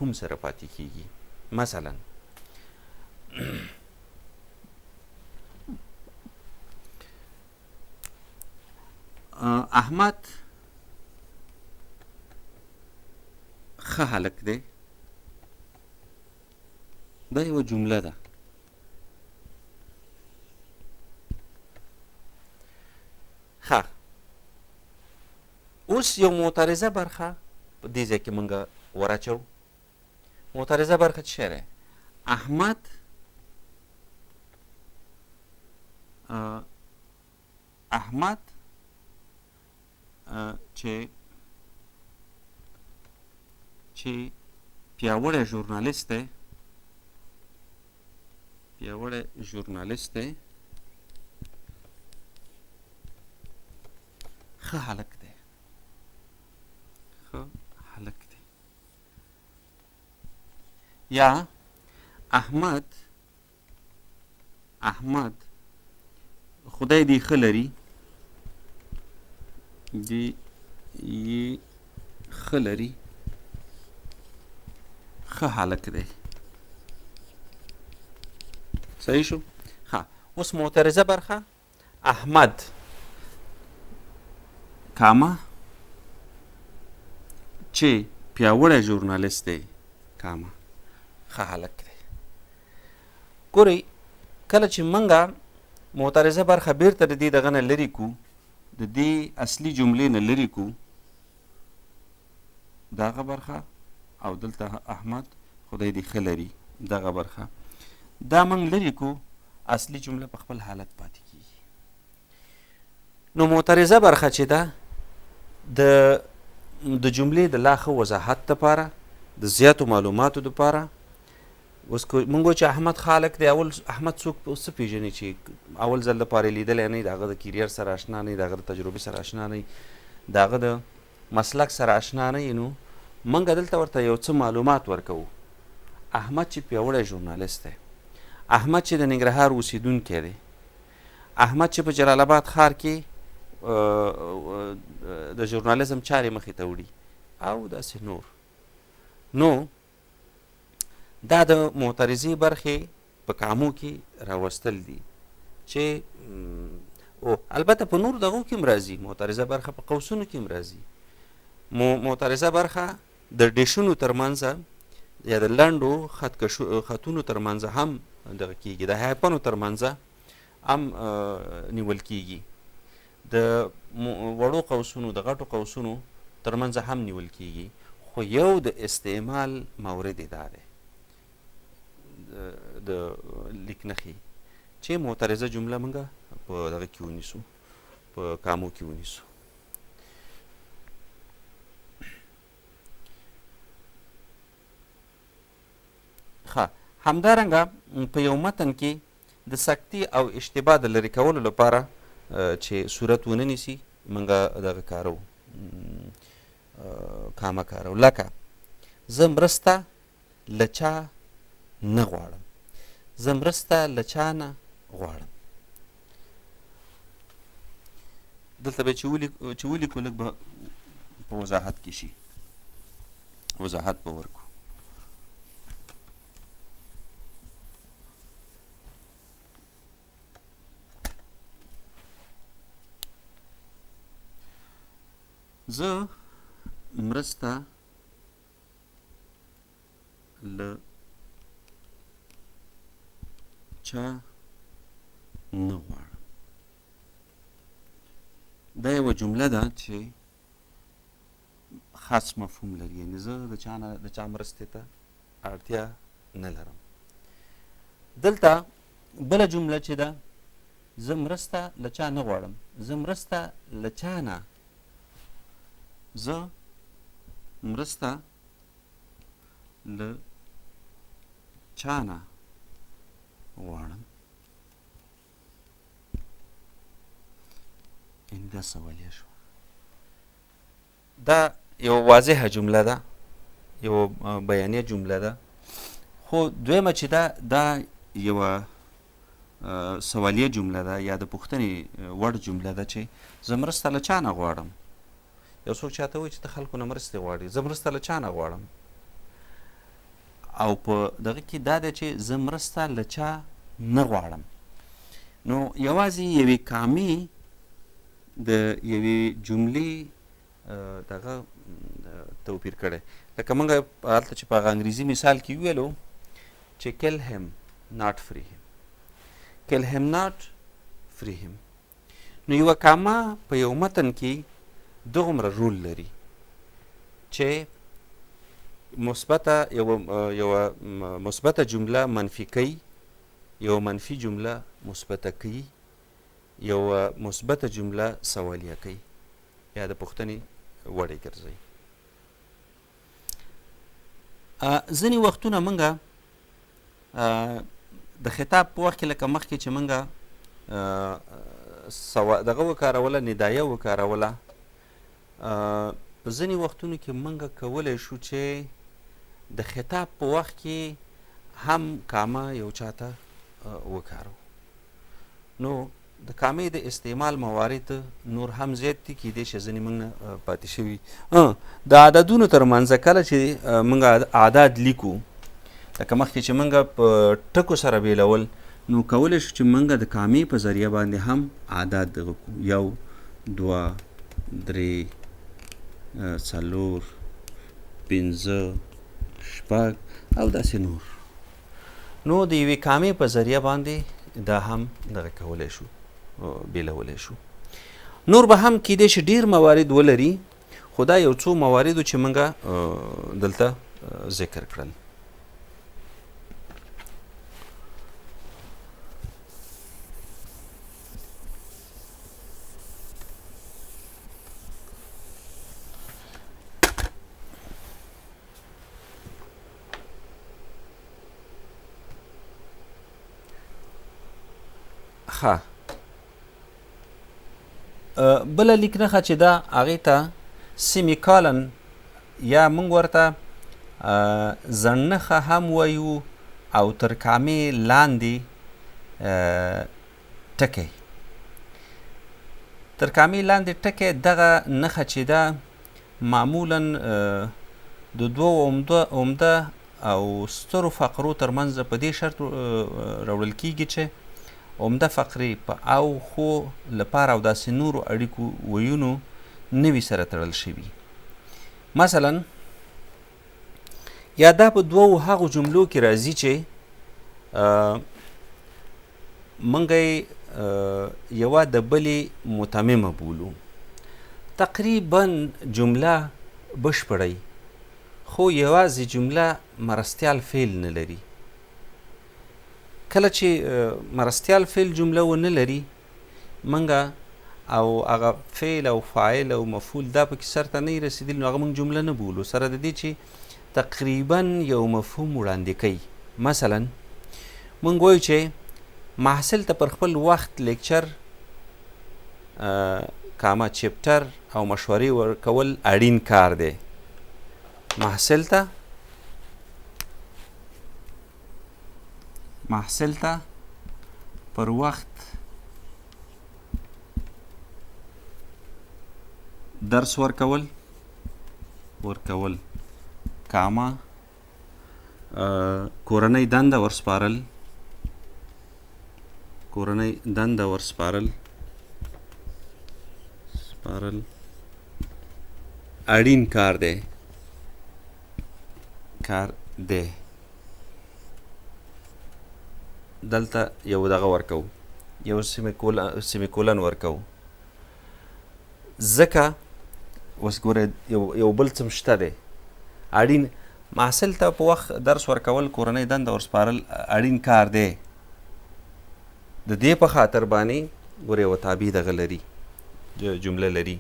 مفهوم سره پاتې کیږي. مثلا احمد ښه هلک دی، دا یوه جمله ده. ښه، اوس یو معترضه برخه په دې ځای کې مونږ ور اچوو. معترضه برخه څه شی دی؟ احمد احمد چې پیاوړی ژورنالیست دی، پیاوړی ژورنالیست دی، ښه هلک دی، ښه هلک دی. یا احمد خدای دې ښه لري، دې یې ښه لري، ښه هلک دی. صحیح شو؟ ها، اوس معترضه برخه احمد کامه چې پیاوړی ژورنالیست دی کامه ښه هلک دی. ګورئ، کله چې موږ معترضه برخه بیرته د دې دغه نه لرې کړو، د دې اصلي جملې نه لرې کړو دغه برخه، او دلته احمد خدای دې ښه لري دغه برخه، دا موږ لرې کړو، اصلي جمله په خپل حالت پاتې کیږي. نو معترضه برخه چې ده د جملې د لا ښه وضاحت دپاره، د زیاتو معلوماتو دپاره، اوس مونږ وایو چې احمد ښه هلک دی. اول احمد څوک څه پېژني چې اول ځل دپاره یې لیدلی نه وي، د هغه د کیریر سره اشنا نه وي، د هغه د تجربې سره اشنا نه وي، د هغه د مسلک سره اشنا نه وي، نو موږ دلته ورته یو څه معلومات ورکوو. احمد چې پیاوړی ژورنالیست دی، احمد چې د ننګرهار اوسېدونکی دی، احمد چې په جلال آباد ښار کې د ژورنالیزم چارې مخې ته وړي او داسې نور. نو دا د معترضې برخې په کامو کې راوستل دي چې البته په نور دغو کې هم راځي. معترضه برخه په قوسونو کې هم راځي. معترضه برخه د ډیشونو ترمنځه یا د لنډو خطونو ترمنځه هم دغه کېږي، د هایپنو ترمنځه هم نیول کېږي، د وړو قوسونو د غټو قوسونو ترمنځه هم نیول کېږي. خو یو د استعمال مورد یې دا دی د لیک نښې چې معترضه جمله موږ په دغه کې ونیسو، په کامو کې ونیسو. ښه، همدارنګه په یو متن کې د سکتي او اشتباه د لرې کولو لپاره چې صورت ونه نیسي، موږ دغه کارو، کامه کارو. لکه زه مرسته له چا نه غواړم، زه مرسته له چا نه غواړم. دلته به چې ولیکو لږ به په وضاحت کې شي، وضاحت به ورکو. زه مرسته له چا نه غواړم. دا یوه جمله ده چې خاص مفهوم لري، یعنې زه د چا مرستې ته اړتیا نه لرم. دلته بله جمله چې ده، زه مرسته له چا نه غواړم، زه مرسته له چا نه، زه مرسته له چا نه غواړم. یعنې دا سوالیه شوه. دا یو واضحه جمله ده، یو بیانیه جمله ده. خو دویمه چې دا یوه سوالیه جمله ده یا د پوښتنې وړ جمله ده چې زه مرسته له چا نه غواړم. یو څوک چاته وایي چې ته خلکو نه مرستې غواړې، زه مرسته له چا نه غواړم. او په دغه کې دا ده چې زه مرسته له چا نه غواړم. نو یوازې یوې کامې د یوې جملې دغه توپیر کړی، لکه موږ هلته چې په هغه انګریزي مثال کې وویلو چې kill him not free him، kill him not free him. نو یوه کامه په یو متن کې دومره رول لري چې یوه مثبته جمله منفي کوي، یوه منفي جمله مثبته کوي، یوه مثبته جمله سوالیه کوي یا د پوښتنې وړی ګرځوي. ځینې وختونه موږ د خطاب په وخت کې لکه مخکې چې موږ دغه وکاروله، ندایه وکاروله، په ځینې وختونو کې موږ کولی شو چې د خطاب په وخت کې هم کامه یو چاته وکارو. نو د کامې د استعمال موارد نور هم زیات دي، کیدای شي ځینې موږ نه پاتې شوي. د عددونو ترمنځ کله چې موږ اعداد لیکو، لکه مخکې چې موږ په ټکو سره بیلول، نو کولی شو چې موږ د کامې په ذریعه باندې هم اعداد دغه کړو، 1 2 3 4 5 6 او داسې نور. نو د یوې کامې په ذریعه باندې دا هم دغه کولی شو، بیلولی شو. نور به هم کیدای شي ډیر موارد ولري، خو دا یو څو مواردو چې موږ دلته ذکر کړل. بله لیک نښه چې ده هغې ته سیمیکالن یا موږ ورته زڼنښه هم وایو او تر کامې لاندې ټکی. تر کامې لاندې ټکی دغه نښه چې ده معمولا د دوو عمده او سترو فقرو ترمنځ په دې شرط راوړل کیږي چې عمده فقرې په او خو لپاره او داسې نورو اړیکو ویونو نه وي سره تړل شوي. مثلا یا دا په دوو هغو جملو کې راځي چې موږ یې یوه د بلې متممه بولو. تقریبا جمله بشپړی، خو یوازې جمله مرستیال فعل نه لري. کله چې مرستیال فعل جمله ونه لري، موږ او هغه فعل او فاعل او مفعول دا پکې سرته نه یې رسېدلي، نو هغه موږ جمله نه بولو، سره د دې چې تقریبا یو مفهوم وړاندې کوي. مثلا موږ وایو چې محصل ته پر خپل وخت لیکچر کامه چپټر او مشورې ورکول اړین کار دی. محصل ته پر وخت درس ورکول کامه کورنۍ دنده ورسپارل اړین کار دی. دلته یو دغه ورکو، یو سیمیکولن ورکو، ځکه اوس ګوره یو بل څه شته دی. اړین محصل ته په وخت درس ورکول کورنۍ دنده ورسپارل اړین کار دی. د دې په خاطر باندې ګوره یوه تابع دغه لري، جمله لري.